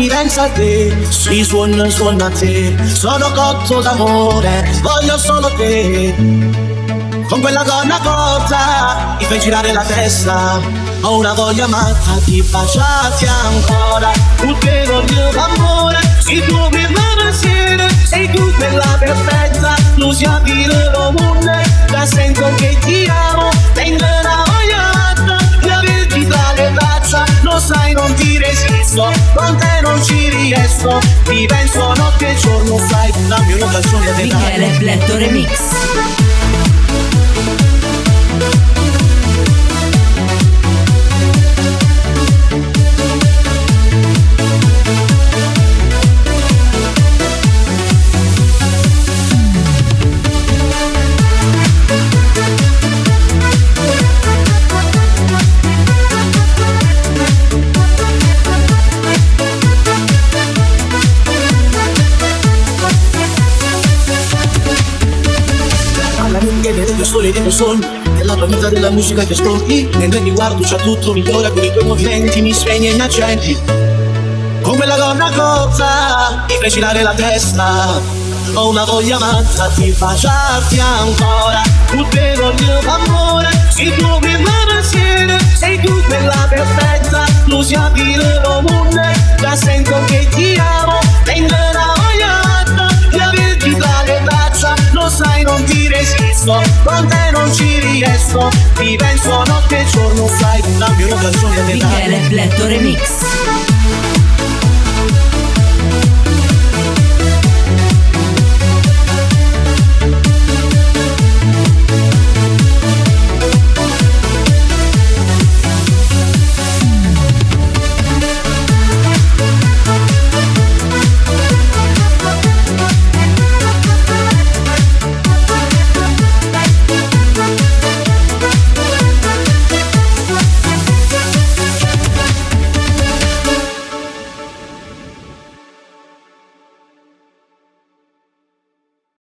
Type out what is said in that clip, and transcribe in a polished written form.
Pensa a te, si suona a te. Sono cotto d'amore, voglio solo te. Con quella donna corta mi fai girare la testa. Ho una voglia matta di baciarti ancora. Tutte voglio d'amore, si tu mi pensiero. Sei tu quella perfetta, non si avvira comune. La sento che ti amo, tengo una voglia matta di averti tra le braccia. Lo sai, non ti resisto, con te non ci riesco. Ti penso notte e giorno, sai, dammi una canzone di Michele Bletto Remix. Sole dei tuoi sogni, nella tua vita della musica che ascolti. Mentre ti guardo c'è tutto migliora, con i tuoi movimenti mi spegni e mi accendi. Con quella donna cozza mi fai girare la testa. Ho una voglia matta di baciarti ancora. Tutte voglio d'amore, si tu mi pensiero. Sei tu quella perfetta, non si avvira comune. La sento che ti amo, tengo una voglia matta di averti tra le braccia. Lo sai, non ti resisto, con te non ci riesco. Ti penso notte e giorno, sai, dammi una canzone di Michele Bletto Remix.